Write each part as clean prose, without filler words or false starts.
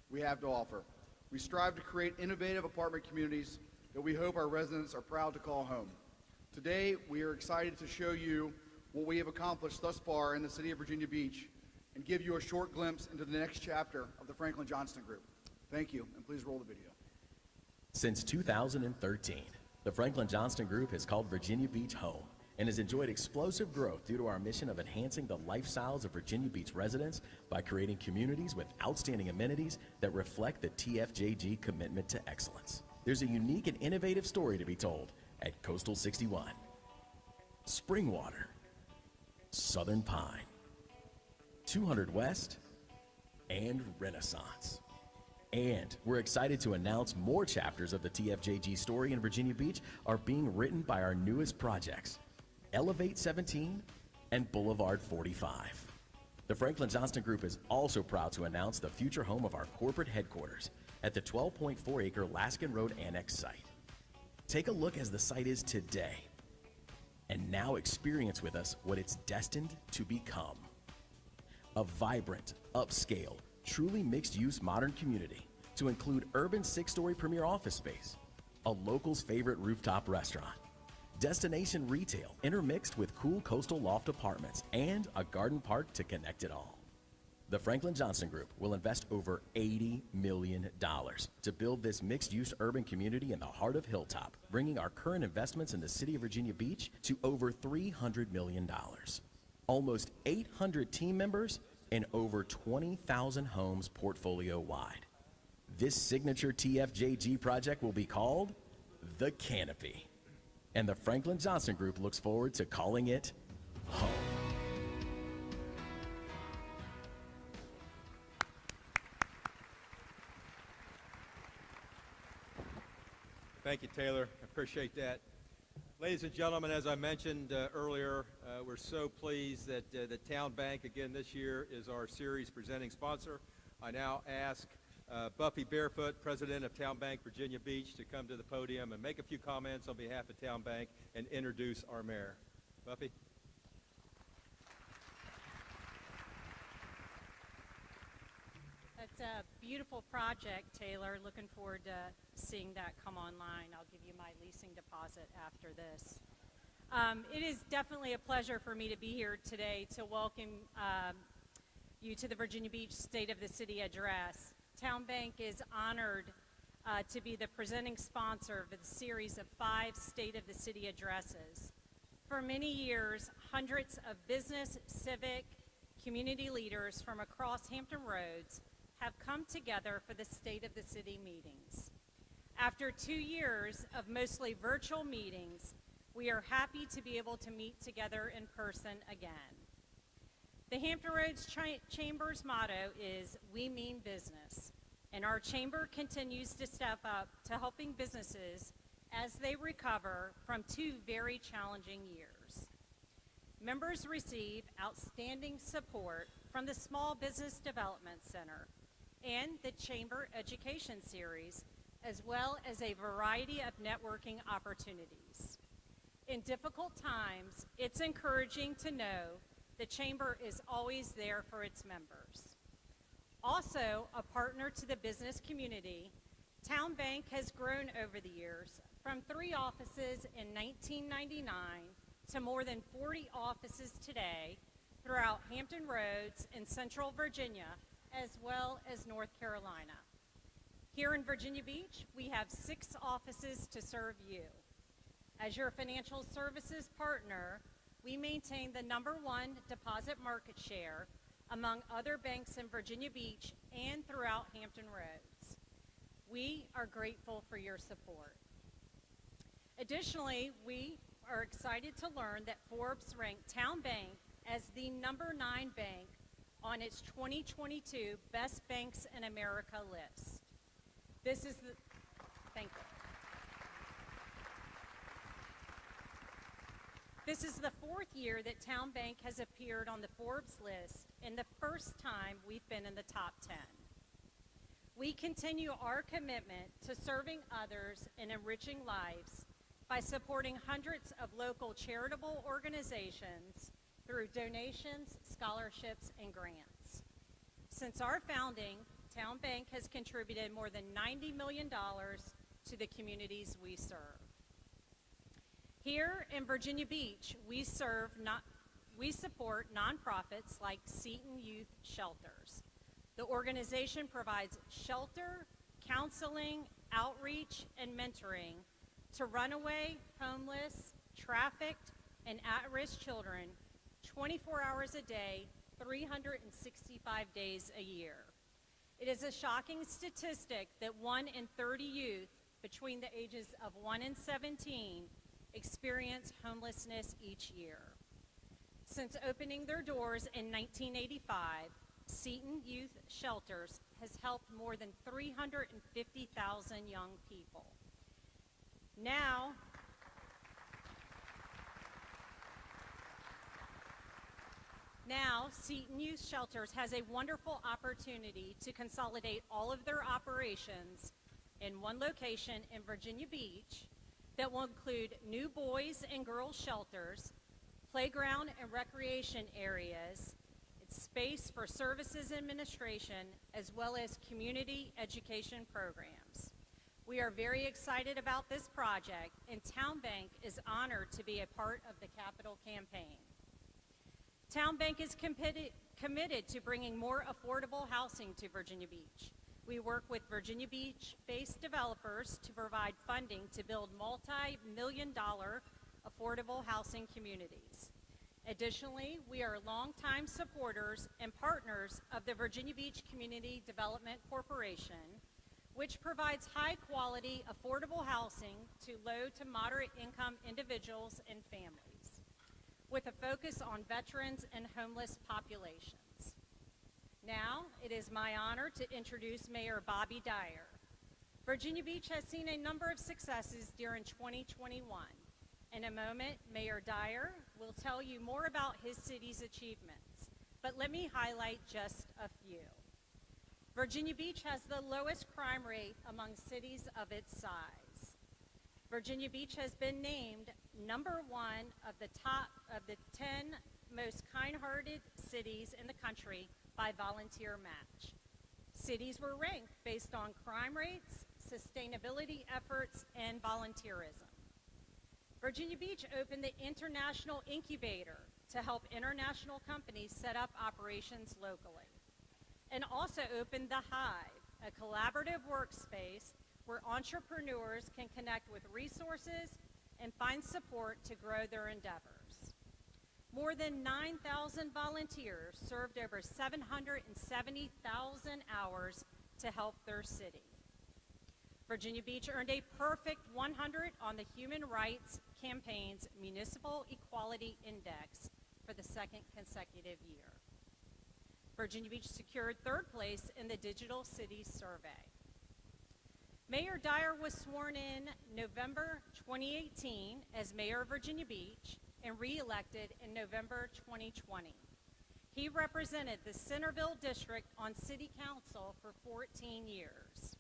we have to offer. We strive to create innovative apartment communities that we hope our residents are proud to call home. Today, we are excited to show you what we have accomplished thus far in the city of Virginia Beach and give you a short glimpse into the next chapter of the Franklin Johnston Group. Thank you, and please roll the video. Since 2013, the Franklin Johnston Group has called Virginia Beach home and has enjoyed explosive growth due to our mission of enhancing the lifestyles of Virginia Beach residents by creating communities with outstanding amenities that reflect the TFJG commitment to excellence. There's a unique and innovative story to be told at Coastal 61, Springwater, Southern Pine, 200 West, and Renaissance. And we're excited to announce more chapters of the TFJG story in Virginia Beach are being written by our newest projects, Elevate 17 and Boulevard 45. The Franklin Johnston Group is also proud to announce the future home of our corporate headquarters at the 12.4-acre Laskin Road Annex site. Take a look as the site is today, and now experience with us what it's destined to become. A vibrant, upscale, truly mixed-use modern community to include urban 6-story premier office space, a local's favorite rooftop restaurant, destination retail intermixed with cool coastal loft apartments, and a garden park to connect it all. The Franklin Johnston Group will invest over $80 million to build this mixed-use urban community in the heart of Hilltop, bringing our current investments in the city of Virginia Beach to over $300 million. Almost 800 team members and over 20,000 homes portfolio-wide. This signature TFJG project will be called The Canopy, and the Franklin Johnston Group looks forward to calling it home. Thank you, Taylor. I appreciate that. Ladies and gentlemen, as I mentioned earlier, we're so pleased that the Town Bank again this year is our series presenting sponsor. I now ask Buffy Barefoot, President of Town Bank Virginia Beach, to come to the podium and make a few comments on behalf of Town Bank and introduce our mayor. Buffy? That's a beautiful project, Taylor. Looking forward to seeing that come online. I'll give you my leasing deposit after this. It is definitely a pleasure for me to be here today to welcome you to the Virginia Beach State of the City Address. Town Bank is honored to be the presenting sponsor of the series of 5 State of the City addresses. For many years, hundreds of business, civic, community leaders from across Hampton Roads have come together for the State of the City meetings. After 2 years of mostly virtual meetings, we are happy to be able to meet together in person again. The Hampton Roads Chamber's motto is, "We mean business," and our chamber continues to step up to helping businesses as they recover from 2 very challenging years. Members receive outstanding support from the Small Business Development Center and the Chamber Education Series, as well as a variety of networking opportunities. In difficult times, it's encouraging to know the Chamber is always there for its members. Also, a partner to the business community, Town Bank has grown over the years from 3 offices in 1999 to more than 40 offices today throughout Hampton Roads in Central Virginia, as well as North Carolina. Here in Virginia Beach, we have 6 offices to serve you. As your financial services partner, we maintain the #1 deposit market share among other banks in Virginia Beach and throughout Hampton Roads. We are grateful for your support. Additionally, we are excited to learn that Forbes ranked Town Bank as the #9 bank on its 2022 Best Banks in America list. Thank you. This is the 4th year that Town Bank has appeared on the Forbes list and the first time we've been in the top 10. We continue our commitment to serving others and enriching lives by supporting hundreds of local charitable organizations through donations, scholarships, and grants. Since our founding, Town Bank has contributed more than $90 million to the communities we serve. Here in Virginia Beach, we support nonprofits like Seton Youth Shelters. The organization provides shelter, counseling, outreach, and mentoring to runaway, homeless, trafficked, and at-risk children 24 hours a day, 365 days a year. It is a shocking statistic that 1 in 30 youth between the ages of 1 and 17 experience homelessness each year. Since opening their doors in 1985, Seton Youth Shelters has helped more than 350,000 young people. Now, Seton Youth Shelters has a wonderful opportunity to consolidate all of their operations in one location in Virginia Beach that will include new boys and girls shelters, playground and recreation areas, space for services administration, as well as community education programs. We are very excited about this project, and Town Bank is honored to be a part of the capital campaign. Town Bank is committed to bringing more affordable housing to Virginia Beach. We work with Virginia Beach-based developers to provide funding to build multi-million-dollar affordable housing communities. Additionally, we are longtime supporters and partners of the Virginia Beach Community Development Corporation, which provides high-quality, affordable housing to low to moderate-income individuals and families, with a focus on veterans and homeless populations. Now, it is my honor to introduce Mayor Bobby Dyer. Virginia Beach has seen a number of successes during 2021. In a moment, Mayor Dyer will tell you more about his city's achievements, but let me highlight just a few. Virginia Beach has the lowest crime rate among cities of its size. Virginia Beach has been named #1 of the 10 most kind-hearted cities in the country by Volunteer Match. Cities were ranked based on crime rates, sustainability efforts, and volunteerism. Virginia Beach opened the International Incubator to help international companies set up operations locally, and also opened The Hive, a collaborative workspace where entrepreneurs can connect with resources and find support to grow their endeavors. More than 9,000 volunteers served over 770,000 hours to help their city. Virginia Beach earned a perfect 100 on the Human Rights Campaign's Municipal Equality Index for the second consecutive year. Virginia Beach secured 3rd place in the Digital Cities Survey. Mayor Dyer was sworn in November 2018 as mayor of Virginia Beach and re-elected in November 2020. He represented the Centerville District on City Council for 14 years.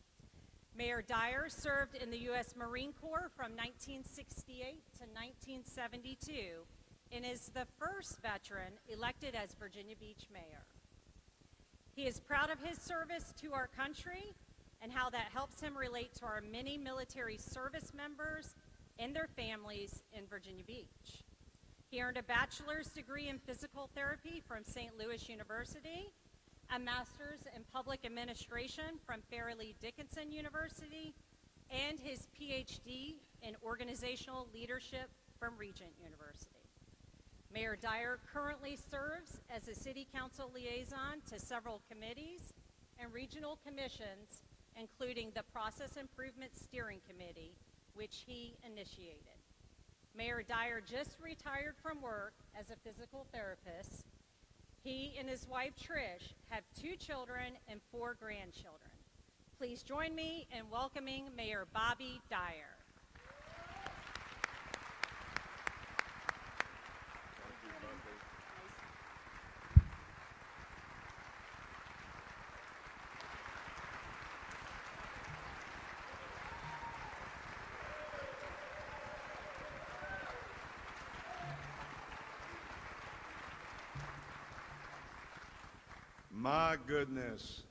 Mayor Dyer served in the U.S. Marine Corps from 1968 to 1972 and is the first veteran elected as Virginia Beach mayor. He is proud of his service to our country and how that helps him relate to our many military service members and their families in Virginia Beach. He earned a bachelor's degree in physical therapy from St. Louis University, a master's in public administration from Fairleigh Dickinson University, and his PhD in organizational leadership from Regent University. Mayor Dyer currently serves as a city council liaison to several committees and regional commissions, including the Process Improvement Steering Committee, which he initiated. Mayor Dyer just retired from work as a physical therapist. He and his wife, Trish, have 2 children and 4 grandchildren. Please join me in welcoming Mayor Bobby Dyer. My goodness.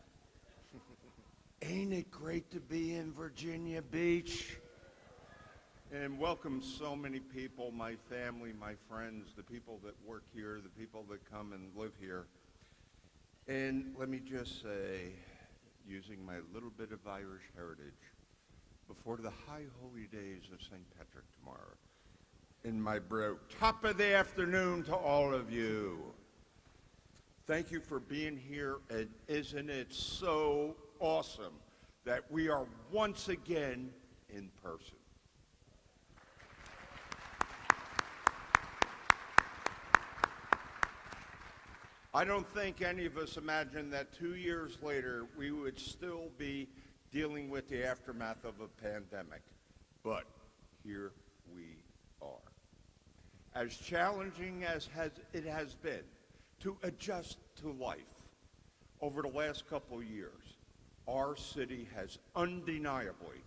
Ain't it great to be in Virginia Beach? And welcome so many people, my family, my friends, the people that work here, the people that come and live here. And let me just say, using my little bit of Irish heritage, before the high holy days of St. Patrick tomorrow, in my bro, top of the afternoon to all of you. Thank you for being here, and isn't it so awesome that we are once again in person. I don't think any of us imagined that 2 years later we would still be dealing with the aftermath of a pandemic, but here we are. As challenging as it has been to adjust to life over the last couple of years, our city has undeniably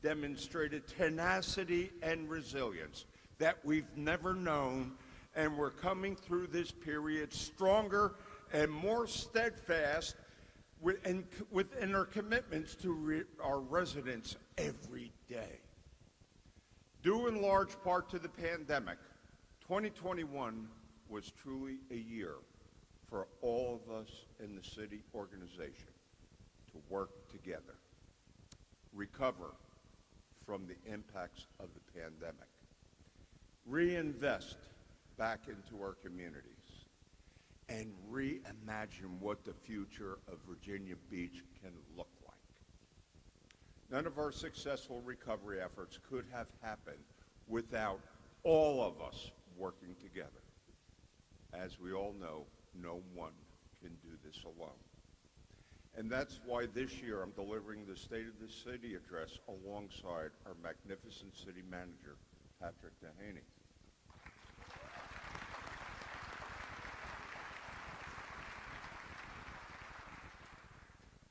demonstrated tenacity and resilience that we've never known, and we're coming through this period stronger and more steadfast within our commitments to our residents every day. Due in large part to the pandemic, 2021 was truly a year for all of us in the city organization to work together, recover from the impacts of the pandemic, reinvest back into our communities, and reimagine what the future of Virginia Beach can look like. None of our successful recovery efforts could have happened without all of us working together. As we all know, no one can do this alone. And that's why this year I'm delivering the State of the City address alongside our magnificent city manager, Patrick Dehaney.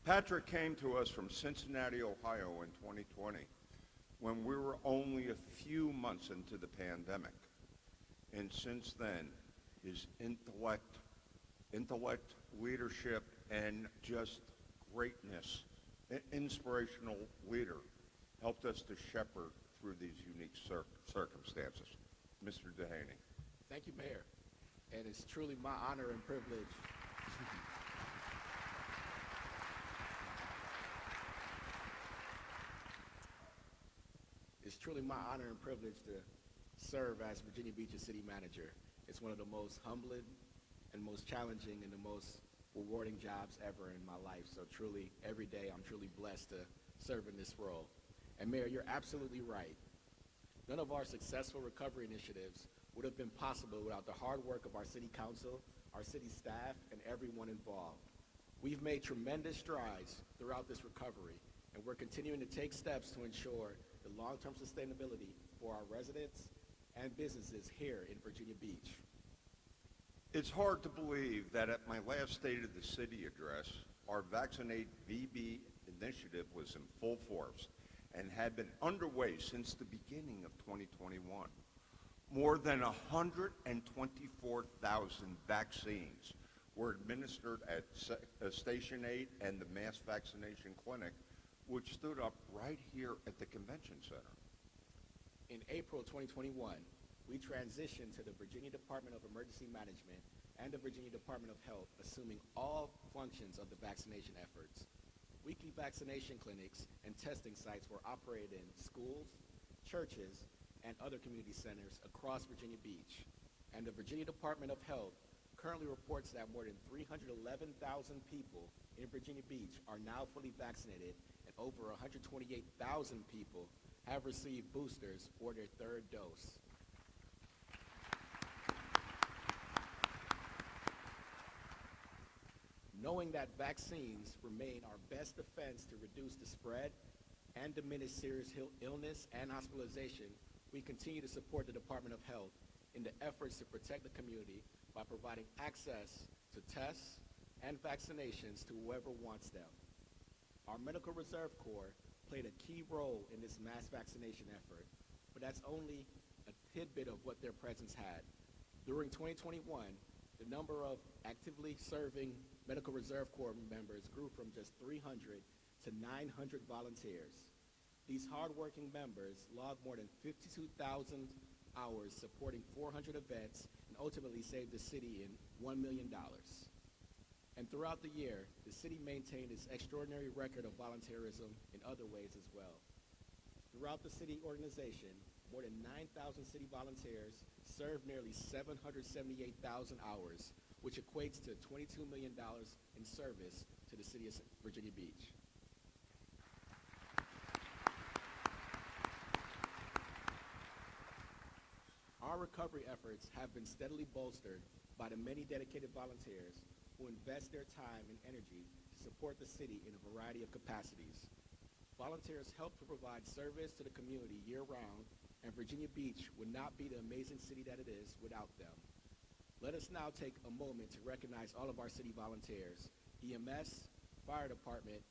Patrick came to us from Cincinnati, Ohio in 2020, when we were only a few months into the pandemic. And since then, his intellect, leadership, and just greatness, an inspirational leader, helped us to shepherd through these unique circumstances. Mr. Dehaney. Thank you, Mayor. And it's truly my honor and privilege. It's truly my honor and privilege to serve as Virginia Beach's city manager. It's one of the most humbling and most challenging and the most rewarding jobs ever in my life. So truly, every day, I'm truly blessed to serve in this role. And Mayor, you're absolutely right. None of our successful recovery initiatives would have been possible without the hard work of our city council, our city staff, and everyone involved. We've made tremendous strides throughout this recovery, and we're continuing to take steps to ensure the long-term sustainability for our residents and businesses here in Virginia Beach. It's hard to believe that at my last State of the City address, our Vaccinate VB initiative was in full force and had been underway since the beginning of 2021. More than 124,000 vaccines were administered at Station 8 and the mass vaccination clinic, which stood up right here at the Convention Center. In April 2021, we transitioned to the Virginia Department of Emergency Management and the Virginia Department of Health, assuming all functions of the vaccination efforts. Weekly vaccination clinics and testing sites were operated in schools, churches, and other community centers across Virginia Beach. And the Virginia Department of Health currently reports that more than 311,000 people in Virginia Beach are now fully vaccinated, and over 128,000 people have received boosters or their third dose. Knowing that vaccines remain our best defense to reduce the spread and diminish serious illness and hospitalization, we continue to support the Department of Health in the efforts to protect the community by providing access to tests and vaccinations to whoever wants them. Our Medical Reserve Corps played a key role in this mass vaccination effort, but that's only a tidbit of what their presence had. During 2021, the number of actively serving Medical Reserve Corps members grew from just 300 to 900 volunteers. These hardworking members log more than 52,000 hours supporting 400 events and ultimately saved the city in $1 million. And throughout the year, the city maintained its extraordinary record of volunteerism in other ways as well. Throughout the city organization, more than 9,000 city volunteers served nearly 778,000 hours, which equates to $22 million in service to the city of Virginia Beach. Our recovery efforts have been steadily bolstered by the many dedicated volunteers who invest their time and energy to support the city in a variety of capacities. Volunteers help to provide service to the community year-round, and Virginia Beach would not be the amazing city that it is without them. Let us now take a moment to recognize all of our city volunteers: EMS, Fire Department,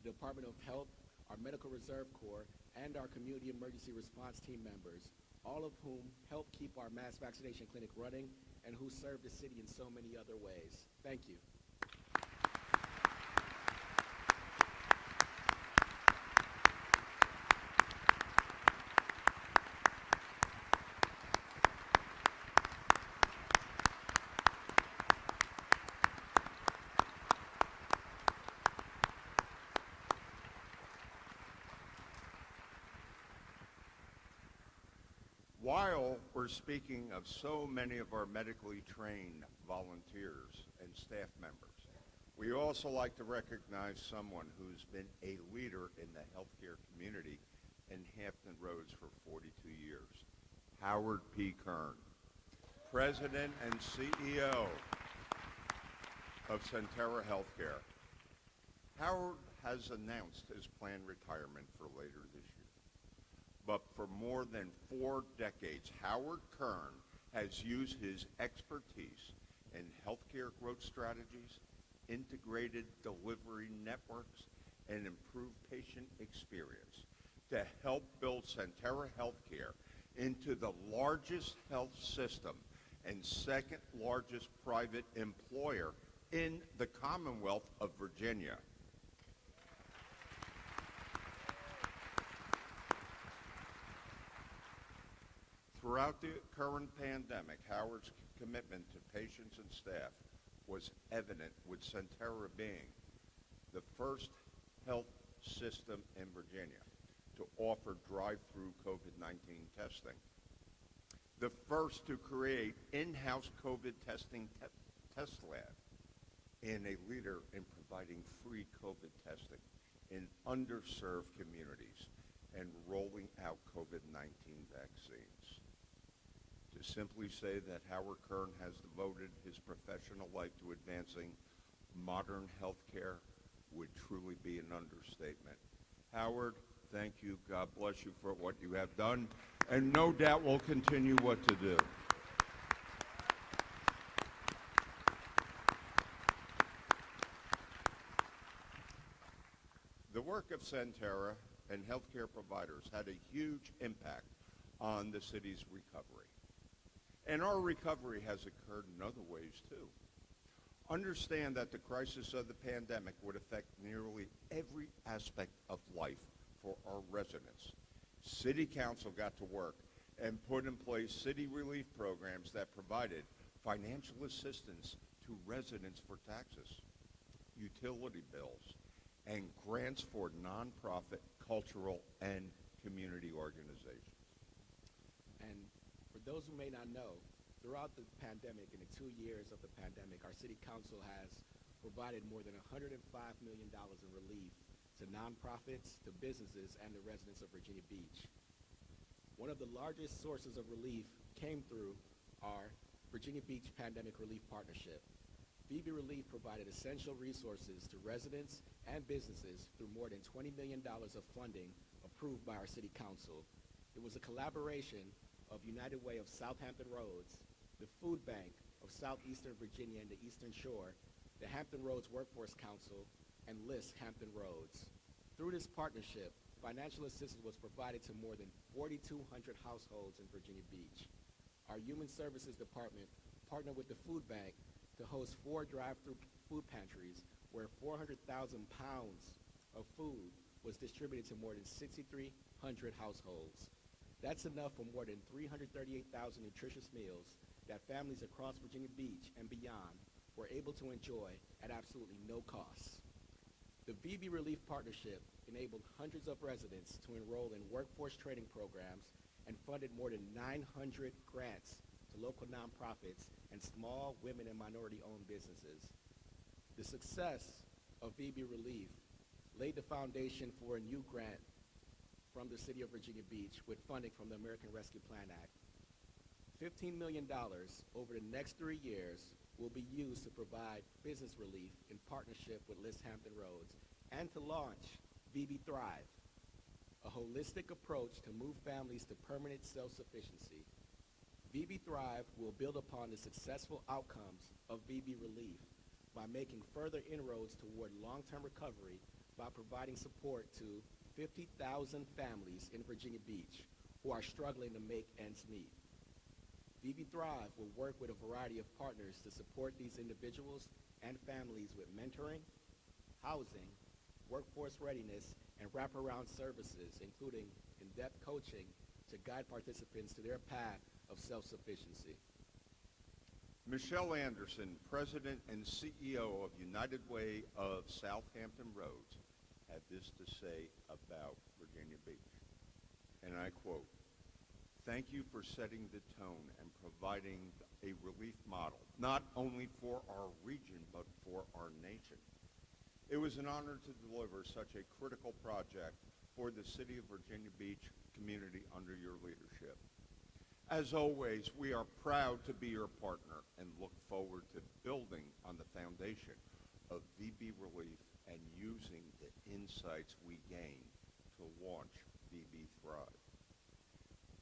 the Department of Health, our Medical Reserve Corps, and our Community Emergency Response Team members, all of whom help keep our mass vaccination clinic running and who serve the city in so many other ways. Thank you. While we're speaking of so many of our medically trained volunteers and staff members, we also like to recognize someone who's been a leader in the healthcare community in Hampton Roads for 42 years, Howard P. Kern, President and CEO of Centera Healthcare. Howard has announced his planned retirement for later this year. But for more than 4 decades, Howard Kern has used his expertise in healthcare growth strategies, integrated delivery networks, and improved patient experience to help build Centera Healthcare into the largest health system and second largest private employer in the Commonwealth of Virginia. Throughout the current pandemic, Howard's commitment to patients and staff was evident, with Centera being the first health system in Virginia to offer drive-through COVID-19 testing, the first to create in-house COVID testing test lab, and a leader in providing free COVID testing in underserved communities and rolling out COVID-19 vaccines. To simply say that Howard Kern has devoted his professional life to advancing modern healthcare would truly be an understatement. Howard, thank you. God bless you for what you have done, and no doubt will continue what to do. The work of Centera and healthcare providers had a huge impact on the city's recovery. And our recovery has occurred in other ways, too. Understand that the crisis of the pandemic would affect nearly every aspect of life for our residents. City Council got to work and put in place city relief programs that provided financial assistance to residents for taxes, utility bills, and grants for nonprofit, cultural, and community organizations. And for those who may not know, throughout the pandemic, in the 2 years of the pandemic, our city council has provided more than $105 million in relief to nonprofits, to businesses, and the residents of Virginia Beach. One of the largest sources of relief came through our Virginia Beach Pandemic Relief Partnership. VB Relief provided essential resources to residents and businesses through more than $20 million of funding approved by our city council. It was a collaboration of United Way of Southampton Roads, the Food Bank of Southeastern Virginia and the Eastern Shore, the Hampton Roads Workforce Council, and LIST Hampton Roads. Through this partnership, financial assistance was provided to more than 4,200 households in Virginia Beach. Our Human Services Department partnered with the Food Bank to host 4 drive-through food pantries where 400,000 pounds of food was distributed to more than 6,300 households. That's enough for more than 338,000 nutritious meals that families across Virginia Beach and beyond were able to enjoy at absolutely no cost. The VB Relief Partnership enabled hundreds of residents to enroll in workforce training programs and funded more than 900 grants to local nonprofits and small women and minority-owned businesses. The success of VB Relief laid the foundation for a new grant from the City of Virginia Beach with funding from the American Rescue Plan Act. $15 million over the next 3 years will be used to provide business relief in partnership with List Hampton Roads and to launch VB Thrive, a holistic approach to move families to permanent self-sufficiency. VB Thrive will build upon the successful outcomes of VB Relief by making further inroads toward long-term recovery by providing support to 50,000 families in Virginia Beach who are struggling to make ends meet. VB Thrive will work with a variety of partners to support these individuals and families with mentoring, housing, workforce readiness, and wraparound services, including in-depth coaching to guide participants to their path of self-sufficiency. Michelle Anderson, President and CEO of United Way of Southampton Roads, had this to say about Virginia Beach, and I quote, "Thank you for setting the tone and providing a relief model, not only for our region, but for our nation. It was an honor to deliver such a critical project for the City of Virginia Beach community under your leadership. As always, we are proud to be your partner and look forward to building on the foundation of VB Relief and using the insights we gain to launch VB Thrive.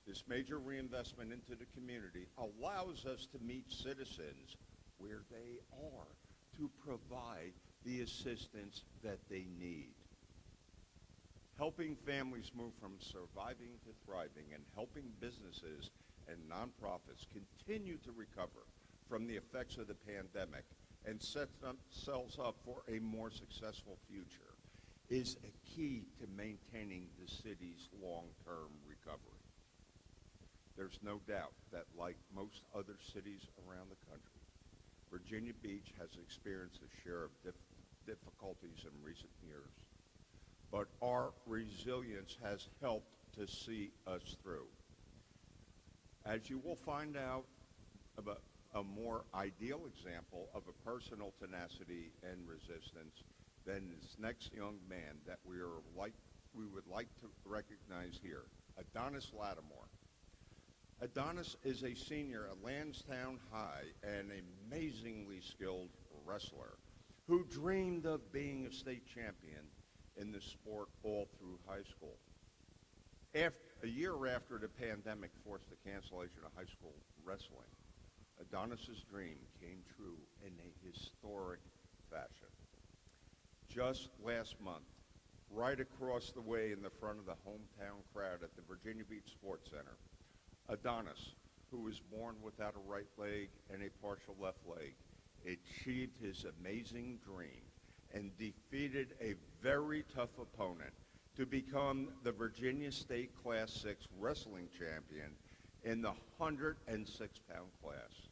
This major reinvestment into the community allows us to meet citizens where they are to provide the assistance that they need. Helping families move from surviving to thriving and helping businesses and nonprofits continue to recover from the effects of the pandemic and set themselves up for a more successful future is a key to maintaining the city's long-term recovery. There's no doubt that, like most other cities around the country, Virginia Beach has experienced a share of difficulties in recent years, but our resilience has helped to see us through. As you will find out about a more ideal example of a personal tenacity and resistance than this next young man that we would like to recognize here, Adonis Lattimore. Adonis is a senior at Lansdowne High and an amazingly skilled wrestler who dreamed of being a state champion in the sport all through high school. A year after the pandemic forced the cancellation of high school wrestling, Adonis's dream came true in a historic fashion. Just last month, right across the way in the front of the hometown crowd at the Virginia Beach Sports Center, Adonis, who was born without a right leg and a partial left leg, achieved his amazing dream and defeated a very tough opponent to become the Virginia State Class 6 wrestling champion in the 106-pound class.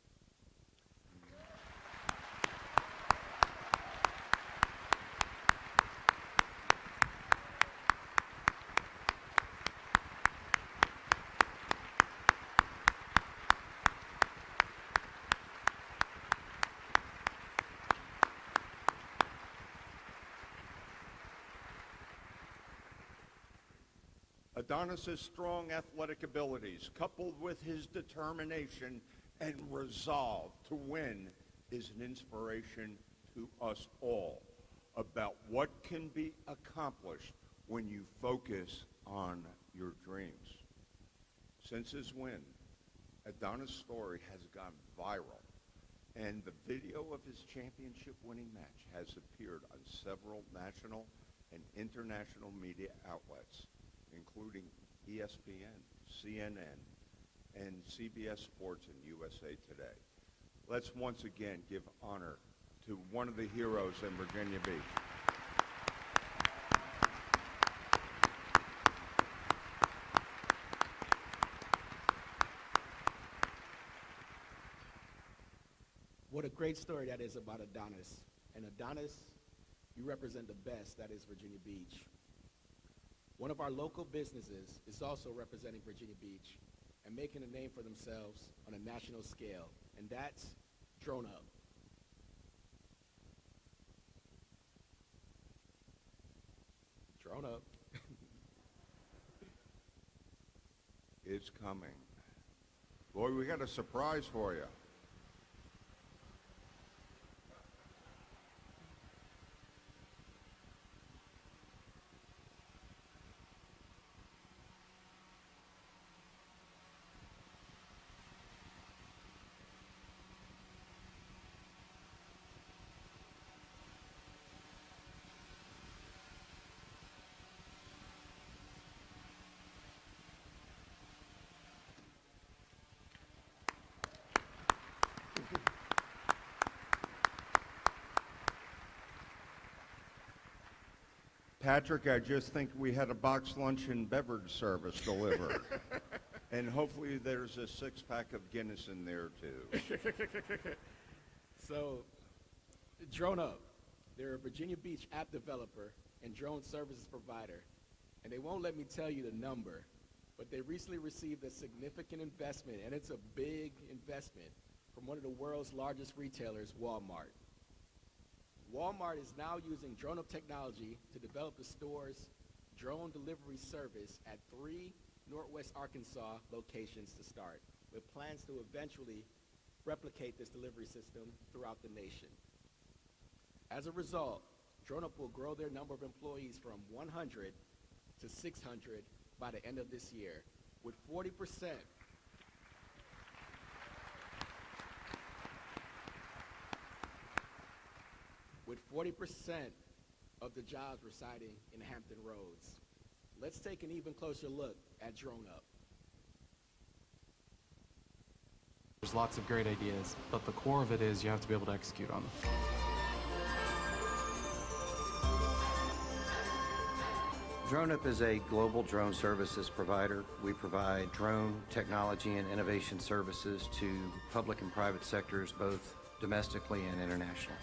Adonis's strong athletic abilities, coupled with his determination and resolve to win, is an inspiration to us all about what can be accomplished when you focus on your dreams. Since his win, Adonis' story has gone viral, and the video of his championship-winning match has appeared on several national and international media outlets, including ESPN, CNN, and CBS Sports and USA Today. Let's once again give honor to one of the heroes in Virginia Beach. What a great story that is about Adonis. And Adonis, you represent the best, that is Virginia Beach. One of our local businesses is also representing Virginia Beach and making a name for themselves on a national scale, and that's Drone Up. Drone Up. It's coming. Boy, we got a surprise for you. Patrick, I just think we had a box lunch and beverage service delivered. And hopefully there's a six-pack of Guinness in there, too. So, Drone Up, they're a Virginia Beach app developer and drone services provider. And they won't let me tell you the number, but they recently received a significant investment, and it's a big investment, from one of the world's largest retailers, Walmart. Walmart is now using Drone Up technology to develop the store's drone delivery service at 3 Northwest Arkansas locations to start, with plans to eventually replicate this delivery system throughout the nation. As a result, Drone Up will grow their number of employees from 100 to 600 by the end of this year, with 40% of the jobs residing in Hampton Roads. Let's take an even closer look at Drone Up. There's lots of great ideas, but the core of it is you have to be able to execute on them. DroneUp is a global drone services provider. We provide drone technology and innovation services to public and private sectors, both domestically and internationally.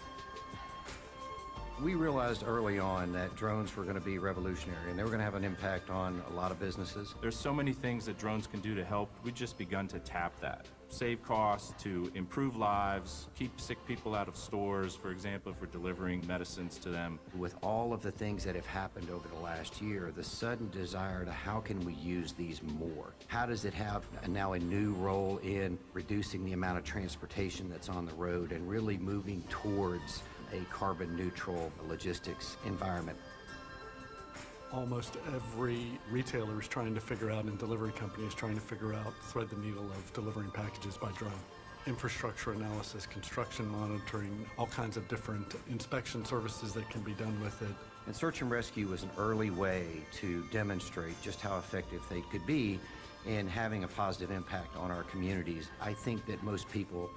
We realized early on that drones were going to be revolutionary and they were going to have an impact on a lot of businesses. There's so many things that drones can do to help. We've just begun to tap that. Save costs, to improve lives, keep sick people out of stores, for example, if we're delivering medicines to them. With all of the things that have happened over the last year, the sudden desire to how can we use these more? How does it have now a new role in reducing the amount of transportation that's on the road and really moving towards a carbon neutral logistics environment? Almost every retailer is trying to figure out, and delivery company is trying to figure out, thread the needle of delivering packages by drone. Infrastructure analysis, construction monitoring, all kinds of different inspection services that can be done with it. And search and rescue was an early way to demonstrate just how effective they could be in having a positive impact on our communities. I think that most people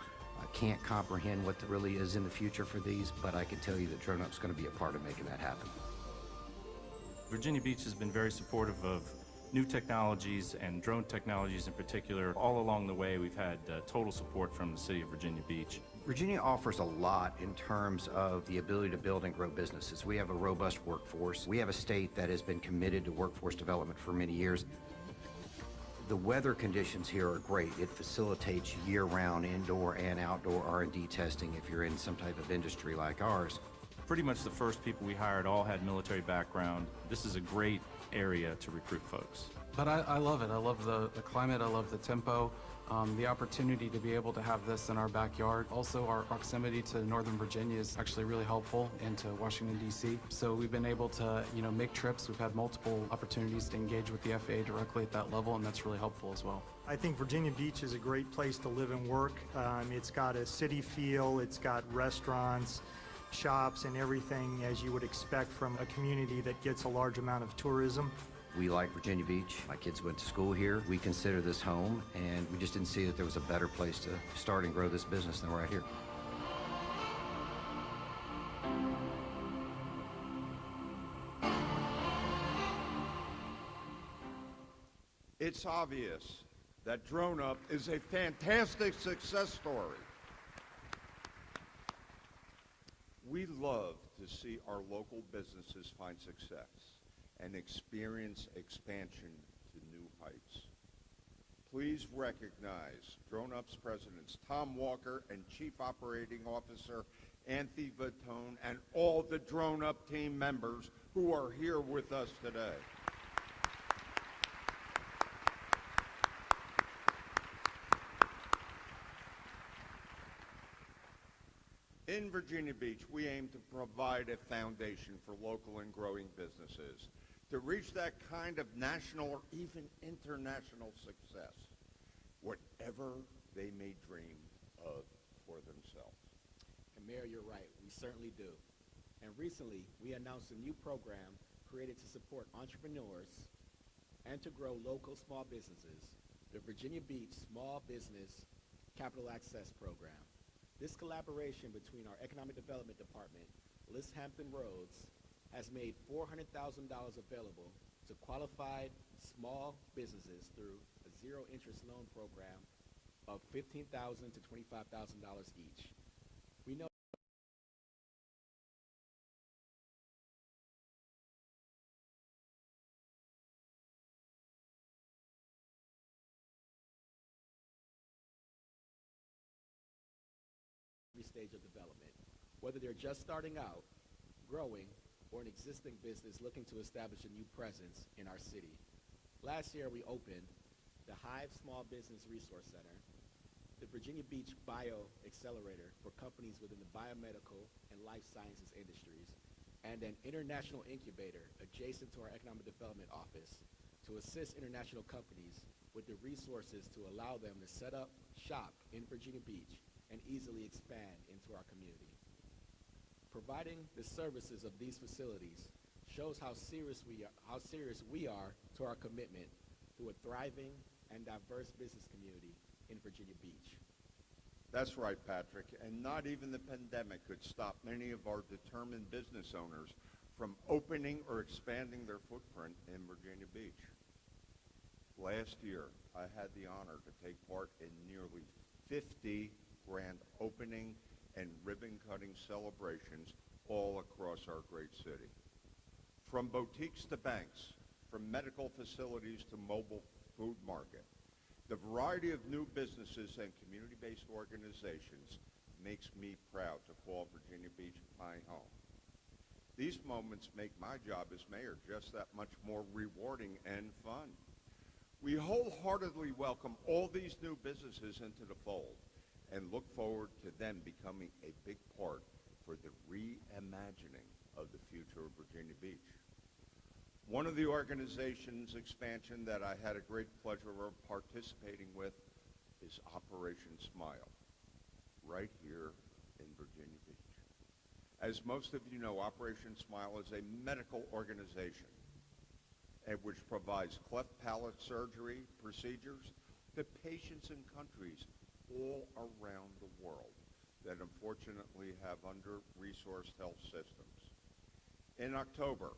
can't comprehend what really is in the future for these, but I can tell you that DroneUp's going to be a part of making that happen. Virginia Beach has been very supportive of new technologies and drone technologies in particular. All along the way, we've had total support from the city of Virginia Beach. Virginia offers a lot in terms of the ability to build and grow businesses. We have a robust workforce. We have a state that has been committed to workforce development for many years. The weather conditions here are great. It facilitates year-round indoor and outdoor R&D testing if you're in some type of industry like ours. Pretty much the first people we hired all had military background. This is a great area to recruit folks. But I love it. I love the climate. I love the tempo. The opportunity to be able to have this in our backyard. Also, our proximity to Northern Virginia is actually really helpful, and to Washington, D.C. So we've been able to, make trips. We've had multiple opportunities to engage with the FAA directly at that level, and that's really helpful as well. I think Virginia Beach is a great place to live and work. It's got a city feel. It's got restaurants, shops, and everything as you would expect from a community that gets a large amount of tourism. We like Virginia Beach. My kids went to school here. We consider this home, and we just didn't see that there was a better place to start and grow this business than right here. It's obvious that DroneUp is a fantastic success story. We love to see our local businesses find success and experience expansion to new heights. Please recognize Drone Up's presidents Tom Walker and Chief Operating Officer Anthony Vitone and all the Drone Up team members who are here with us today. In Virginia Beach, we aim to provide a foundation for local and growing businesses to reach that kind of national or even international success, whatever they may dream of for themselves. And Mayor, you're right, we certainly do. And recently, we announced a new program created to support entrepreneurs and to grow local small businesses, the Virginia Beach Small Business Capital Access Program. This collaboration between our Economic Development Department, List Hampton Roads, has made $400,000 available to qualified small businesses through a zero-interest loan program of $15,000 to $25,000 each. We know every stage of development, whether they're just starting out, growing, or an existing business looking to establish a new presence in our city. Last year, we opened the Hive Small Business Resource Center, the Virginia Beach Bio Accelerator for companies within the biomedical and life sciences industries, and an international incubator adjacent to our Economic Development Office to assist international companies with the resources to allow them to set up shop in Virginia Beach and easily expand into our community. Providing the services of these facilities shows how serious we are to our commitment to a thriving and diverse business community in Virginia Beach. That's right, Patrick, and not even the pandemic could stop many of our determined business owners from opening or expanding their footprint in Virginia Beach. Last year, I had the honor to take part in nearly 50 grand opening and ribbon-cutting celebrations all across our great city. From boutiques to banks, from medical facilities to mobile food market, the variety of new businesses and community-based organizations makes me proud to call Virginia Beach my home. These moments make my job as mayor just that much more rewarding and fun. We wholeheartedly welcome all these new businesses into the fold and look forward to them becoming a big part for the reimagining of the future of Virginia Beach. One of the organization's expansion that I had a great pleasure of participating with is Operation Smile, right here in Virginia Beach. As most of you know, Operation Smile is a medical organization which provides cleft palate surgery procedures to patients in countries all around the world that unfortunately have under-resourced health systems. In October,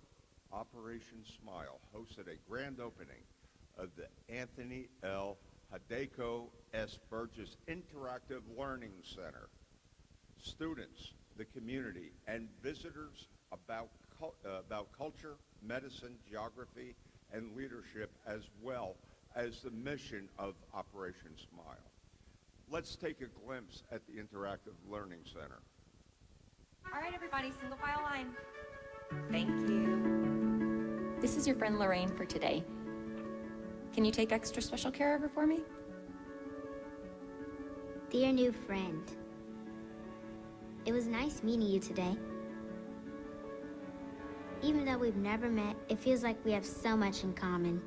Operation Smile hosted a grand opening of the Anthony L. Hideko S. Burgess Interactive Learning Center. Students, the community, and visitors about culture, medicine, geography, and leadership, as well as the mission of Operation Smile. Let's take a glimpse at the Interactive Learning Center. All right, everybody, single file line. Thank you. This is your friend Lorraine for today. Can you take extra special care of her for me? Dear new friend, it was nice meeting you today. Even though we've never met, it feels like we have so much in common.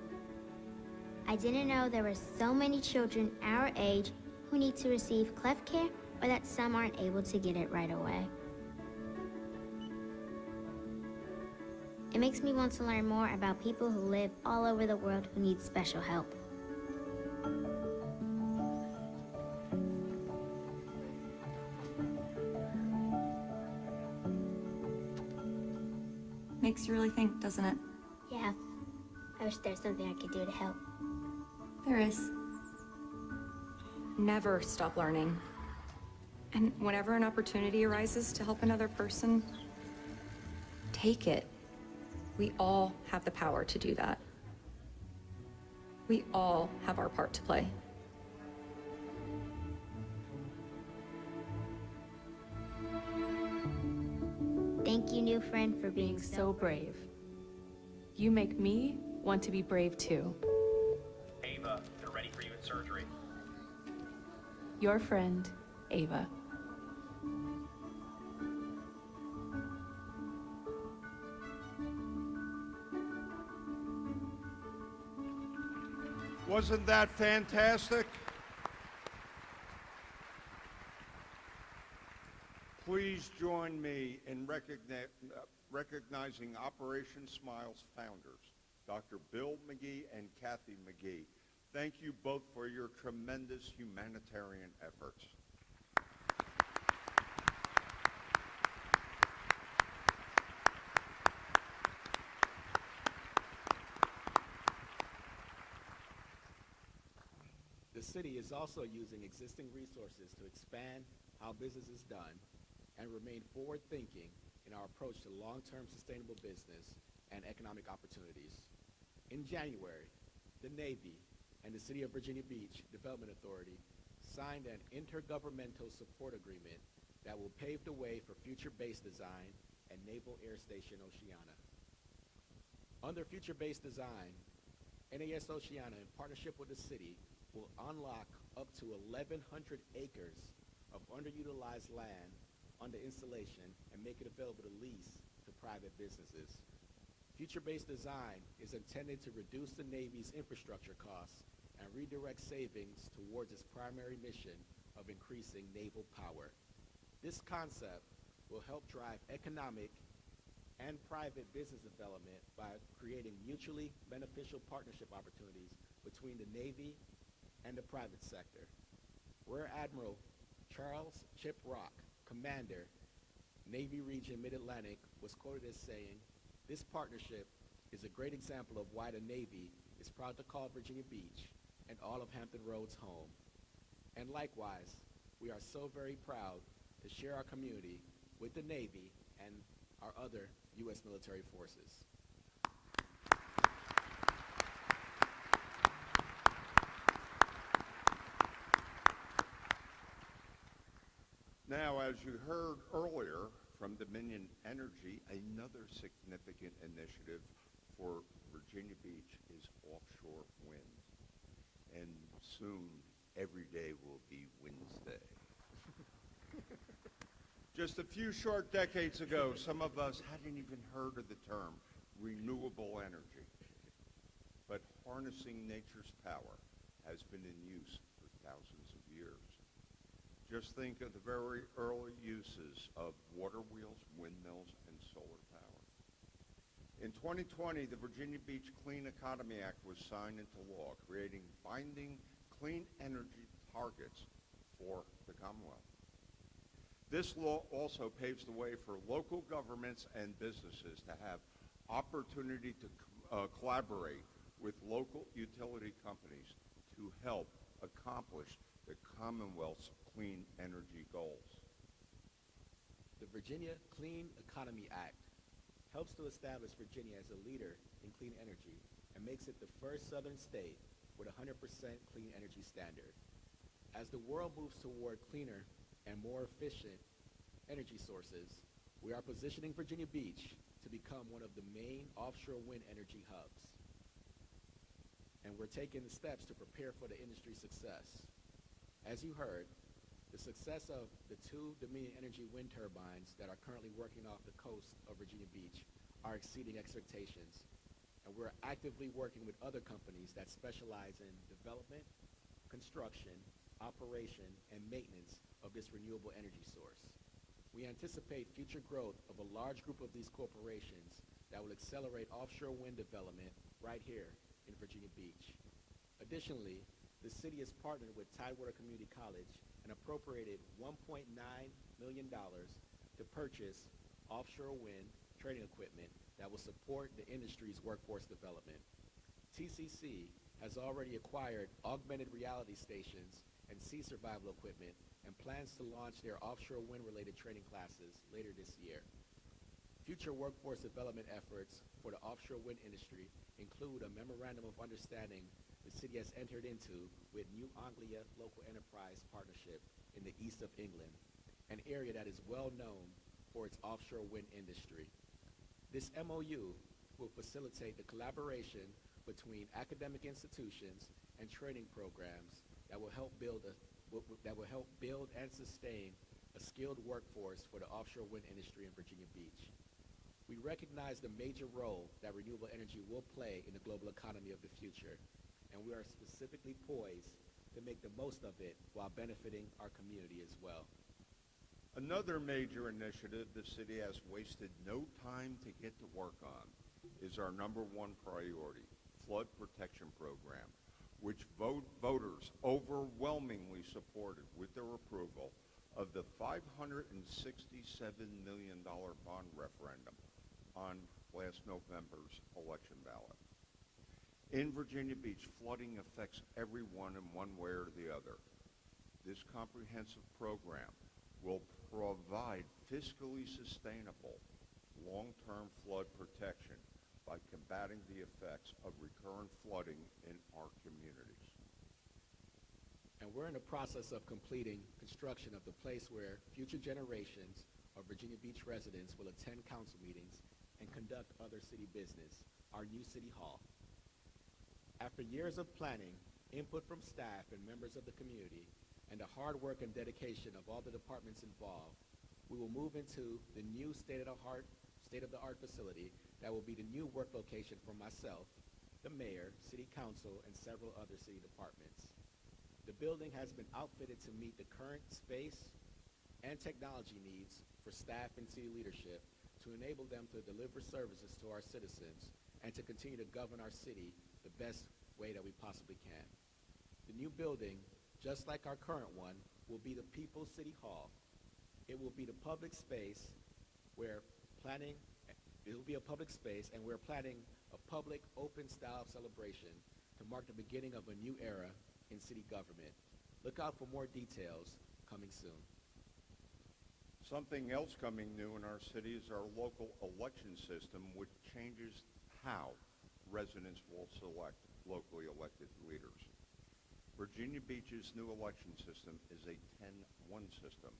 I didn't know there were so many children our age who need to receive cleft care, or that some aren't able to get it right away. It makes me want to learn more about people who live all over the world who need special help. Makes you really think, doesn't it? Yeah, I wish there's something I could do to help. There is. Never stop learning. And whenever an opportunity arises to help another person, take it. We all have the power to do that. We all have our part to play. Thank you, new friend, for being so brave. You make me want to be brave too. Ava, they're ready for you in surgery. Your friend, Ava. Wasn't that fantastic? Please join me in recognizing Operation Smile's founders, Dr. Bill McGee and Kathy McGee. Thank you both for your tremendous humanitarian efforts. The city is also using existing resources to expand how business is done and remain forward-thinking in our approach to long-term sustainable business and economic opportunities. In January, the Navy and the City of Virginia Beach Development Authority signed an intergovernmental support agreement that will pave the way for future base design at Naval Air Station Oceana. Under future base design, NAS Oceana, in partnership with the city, will unlock up to 1,100 acres of underutilized land under installation and make it available to lease to private businesses. Future-based design is intended to reduce the Navy's infrastructure costs and redirect savings towards its primary mission of increasing naval power. This concept will help drive economic and private business development by creating mutually beneficial partnership opportunities between the Navy and the private sector. Rear Admiral Charles Chip Rock, Commander, Navy Region Mid-Atlantic, was quoted as saying, "This partnership is a great example of why the Navy is proud to call Virginia Beach and all of Hampton Roads home. And likewise, we are so very proud to share our community with the Navy and our other U.S. military forces." Now, as you heard earlier from Dominion Energy, another significant initiative for Virginia Beach is offshore wind. And soon, every day will be Wednesday. Just a few short decades ago, some of us hadn't even heard of the term renewable energy. But harnessing nature's power has been in use for thousands of years. Just think of the very early uses of water wheels, windmills, and solar power. In 2020, the Virginia Beach Clean Economy Act was signed into law, creating binding clean energy targets for the Commonwealth. This law also paves the way for local governments and businesses to have opportunity to collaborate with local utility companies to help accomplish the Commonwealth's clean energy goals. The Virginia Clean Economy Act helps to establish Virginia as a leader in clean energy and makes it the first southern state with a 100% clean energy standard. As the world moves toward cleaner and more efficient energy sources, we are positioning Virginia Beach to become one of the main offshore wind energy hubs. And we're taking the steps to prepare for the industry's success. As you heard, the success of the 2 Dominion Energy wind turbines that are currently working off the coast of Virginia Beach are exceeding expectations. And we're actively working with other companies that specialize in development, construction, operation, and maintenance of this renewable energy source. We anticipate future growth of a large group of these corporations that will accelerate offshore wind development right here in Virginia Beach. Additionally, the city has partnered with Tidewater Community College and appropriated $1.9 million to purchase offshore wind training equipment that will support the industry's workforce development. TCC has already acquired augmented reality stations and sea survival equipment and plans to launch their offshore wind-related training classes later this year. Future workforce development efforts for the offshore wind industry include a memorandum of understanding the city has entered into with New Anglia Local Enterprise Partnership in the east of England, an area that is well known for its offshore wind industry. This MOU will facilitate the collaboration between academic institutions and training programs that will help build and sustain a skilled workforce for the offshore wind industry in Virginia Beach. We recognize the major role that renewable energy will play in the global economy of the future, and we are specifically poised to make the most of it while benefiting our community as well. Another major initiative the city has wasted no time to get to work on is our number one priority, flood protection program, which voters overwhelmingly supported with their approval of the $567 million bond referendum on last November's election ballot. In Virginia Beach, flooding affects everyone in one way or the other. This comprehensive program will provide fiscally sustainable long-term flood protection by combating the effects of recurrent flooding in our communities. And we're in the process of completing construction of the place where future generations of Virginia Beach residents will attend council meetings and conduct other city business, our new City Hall. After years of planning, input from staff and members of the community, and the hard work and dedication of all the departments involved, we will move into the new state-of-the-art facility that will be the new work location for myself, the mayor, city council, and several other city departments. The building has been outfitted to meet the current space and technology needs for staff and city leadership to enable them to deliver services to our citizens and to continue to govern our city the best way that we possibly can. The new building, just like our current one, will be the People's City Hall. It will be the public space where it will be a public space, and we're planning a public open style celebration to mark the beginning of a new era in city government. Look out for more details coming soon. Something else coming new in our city is our local election system, which changes how residents will select locally elected leaders. Virginia Beach's new election system is a 10-1 system,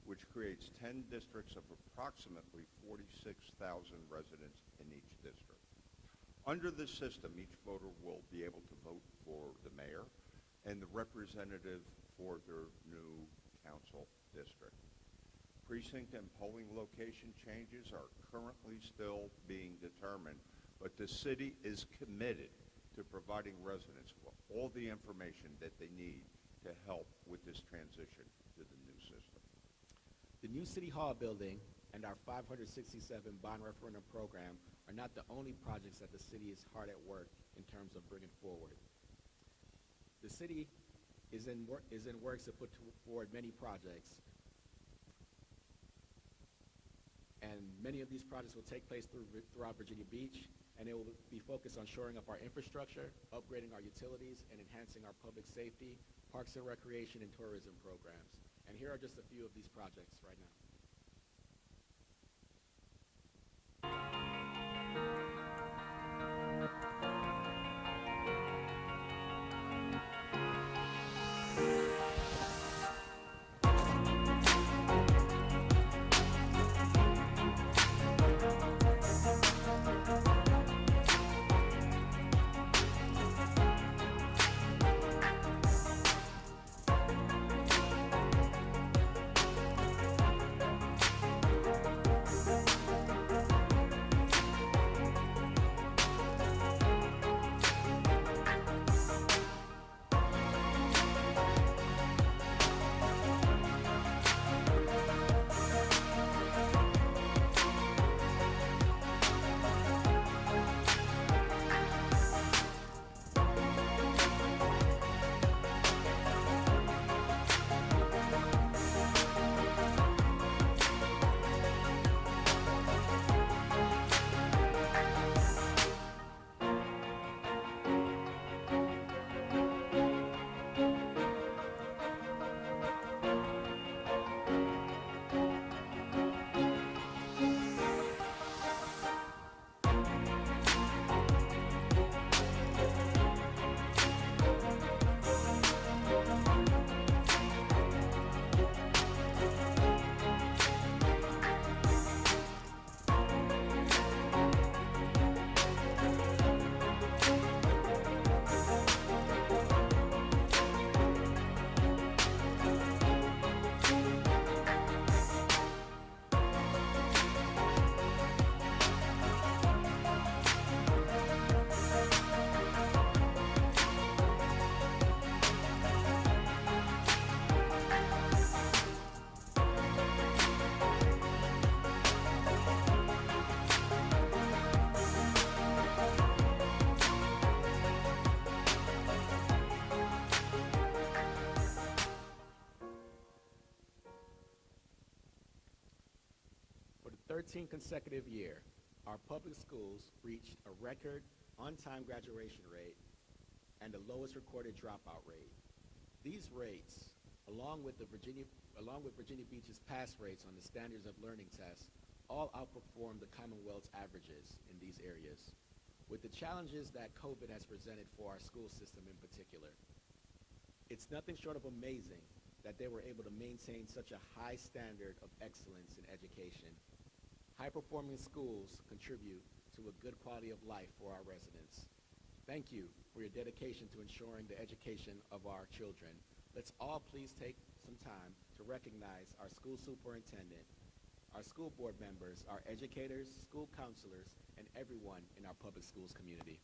which creates 10 districts of approximately 46,000 residents in each district. Under this system, each voter will be able to vote for the mayor and the representative for their new council district. Precinct and polling location changes are currently still being determined, but the city is committed to providing residents with all the information that they need to help with this transition to the new system. The new City Hall building and our 567 bond referendum program are not the only projects that the city is hard at work in terms of bringing forward. The city is in works to put forward many projects, and many of these projects will take place throughout Virginia Beach, and it will be focused on shoring up our infrastructure, upgrading our utilities, and enhancing our public safety, parks and recreation, and tourism programs. And here are just a few of these projects right now. 14th consecutive year, our public schools reached a record on-time graduation rate and the lowest recorded dropout rate. These rates, along with Virginia Beach's pass rates on the Standards of Learning test, all outperform the Commonwealth's averages in these areas. With the challenges that COVID has presented for our school system in particular, it's nothing short of amazing that they were able to maintain such a high standard of excellence in education. High-performing schools contribute to a good quality of life for our residents. Thank you for your dedication to ensuring the education of our children. Let's all please take some time to recognize our school superintendent, our school board members, our educators, school counselors, and everyone in our public schools community.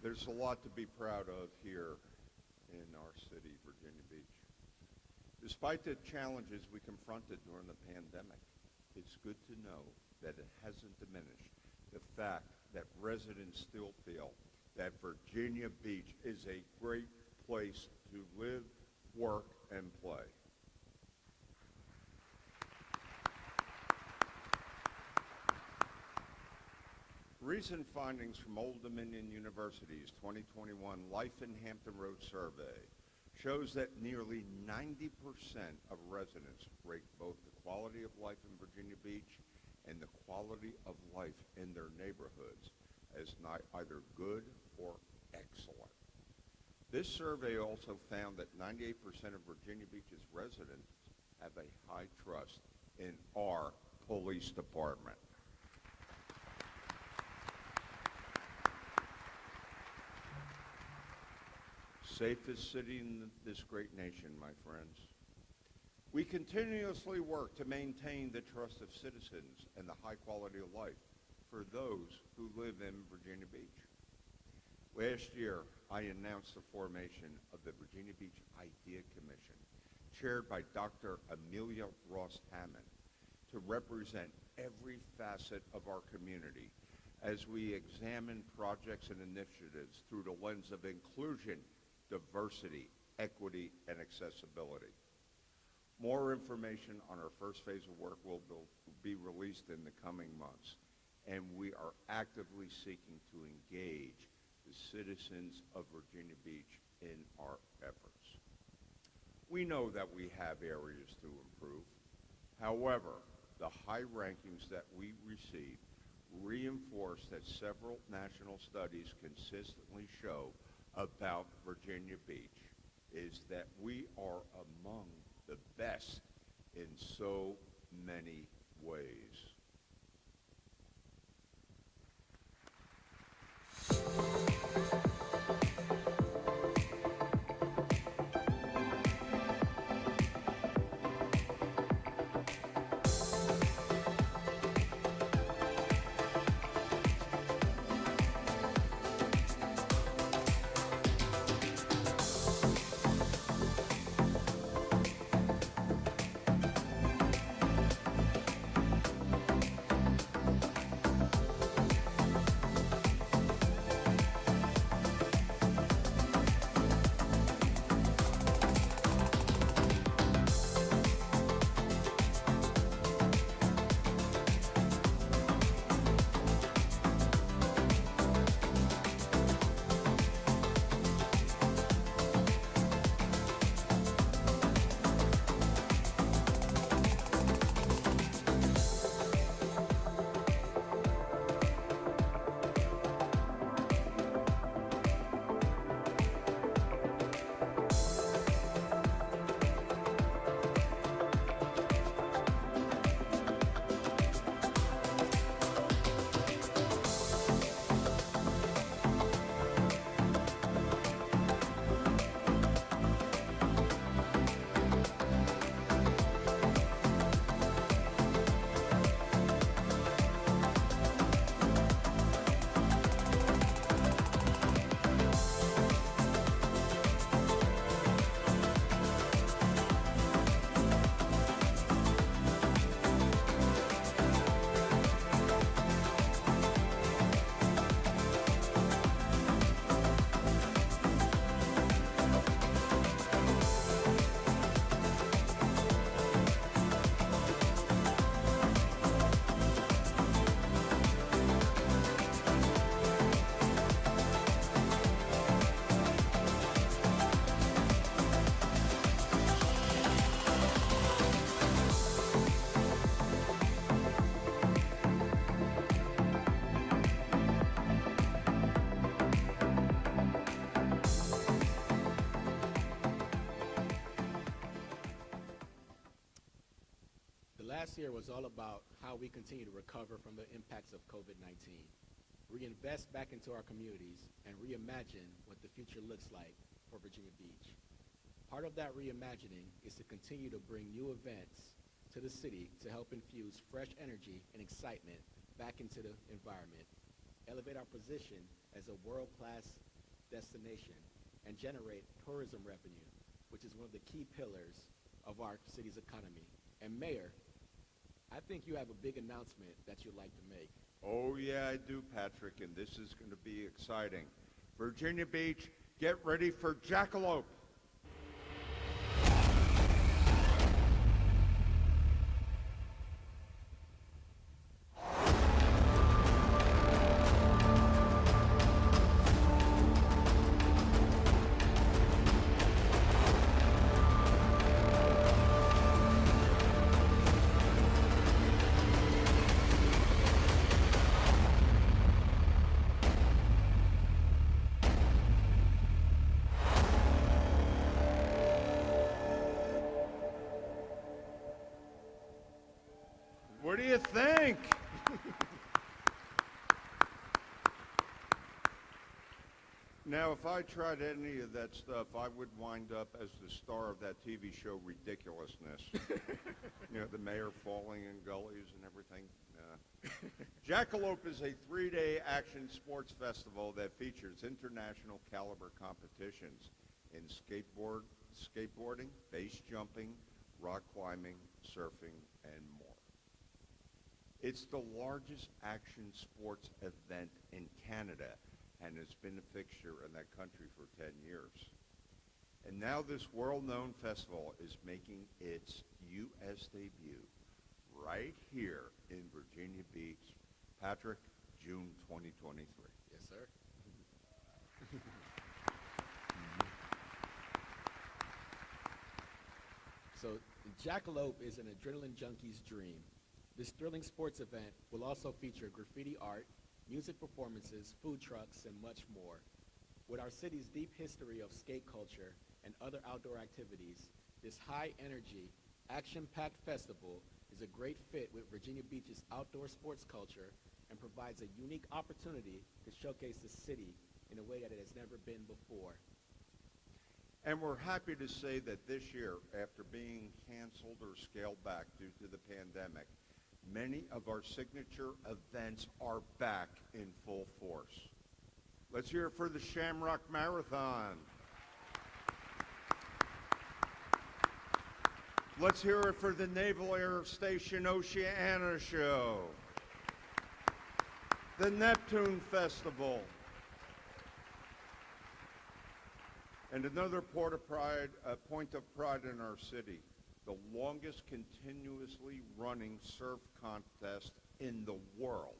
There's a lot to be proud of here in our city, Virginia Beach. Despite the challenges we confronted during the pandemic, it's good to know that it hasn't diminished the fact that residents still feel that Virginia Beach is a great place to live, work, and play. Recent findings from Old Dominion University's 2021 Life in Hampton Roads survey shows that nearly 90% of residents rate both the quality of life in Virginia Beach and the quality of life in their neighborhoods as not either good or excellent. This survey also found that 98% of Virginia Beach's residents have a high trust in our police department. Safest city in this great nation, my friends. We continuously work to maintain the trust of citizens and the high quality of life for those who live in Virginia Beach. Last year, I announced the formation of the Virginia Beach Idea Commission, chaired by Dr. Amelia Ross Hammond, to represent every facet of our community as we examine projects and initiatives through the lens of inclusion, diversity, equity, and accessibility. More information on our first phase of work will be released in the coming months, and we are actively seeking to engage the citizens of Virginia Beach in our efforts. We know that we have areas to improve. However, the high rankings that we receive reinforce that several national studies consistently show about Virginia Beach is that we are among the best in so many ways. last year was all about how we continue to recover from the impacts of COVID-19, reinvest back into our communities, and reimagine what the future looks like for Virginia Beach. Part of that reimagining is to continue to bring new events to the city to help infuse fresh energy and excitement back into the environment, elevate our position as a world-class destination, and generate tourism revenue, which is one of the key pillars of our city's economy. And Mayor, I think you have a big announcement that you'd like to make. Oh, yeah, I do, Patrick, and this is going to be exciting. Virginia Beach, get ready for Jackalope. What do you think? Now, if I tried any of that stuff, I would wind up as the star of that TV show Ridiculousness. You know, the mayor falling in gullies and everything. Jackalope is a 3-day action sports festival that features international caliber competitions in skateboarding, base jumping, rock climbing, surfing, and more. It's the largest action sports event in Canada, and it's been a fixture in that country for 10 years. And now this world-known festival is making its U.S. debut right here in Virginia Beach. Patrick, June 2023. Yes, sir. So Jackalope is an adrenaline junkie's dream. This thrilling sports event will also feature graffiti art, music performances, food trucks, and much more. With our city's deep history of skate culture and other outdoor activities, this high-energy, action-packed festival is a great fit with Virginia Beach's outdoor sports culture and provides a unique opportunity to showcase the city in a way that it has never been before. And we're happy to say that this year, after being canceled or scaled back due to the pandemic, many of our signature events are back in full force. Let's hear it for the Shamrock Marathon. Let's hear it for the Naval Air Station Oceana Show. The Neptune Festival. And another point of pride in our city, the longest continuously running surf contest in the world.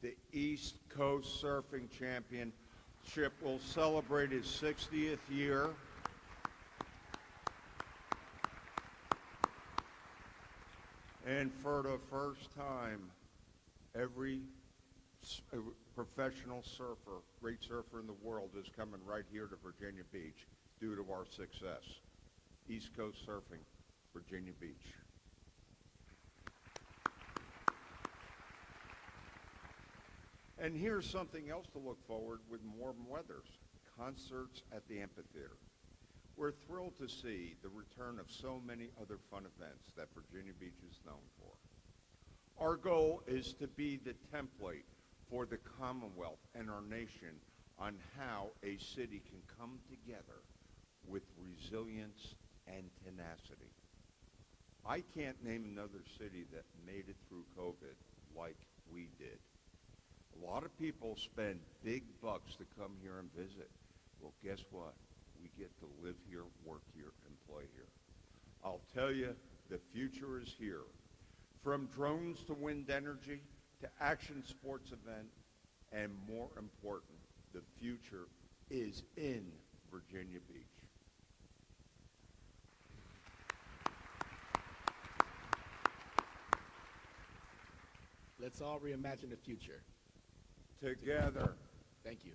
The East Coast Surfing Championship will celebrate its 60th year. And for the first time, every professional surfer, great surfer in the world, is coming right here to Virginia Beach due to our success. East Coast Surfing, Virginia Beach. And here's something else to look forward with warm weather: concerts at the amphitheater. We're thrilled to see the return of so many other fun events that Virginia Beach is known for. Our goal is to be the template for the Commonwealth and our nation on how a city can come together with resilience and tenacity. I can't name another city that made it through COVID like we did. A lot of people spend big bucks to come here and visit. Well, guess what? We get to live here, work here, and play here. I'll tell you, the future is here. From drones to wind energy to action sports event, and more important, the future is in Virginia Beach. Let's all reimagine the future. Together. Thank you.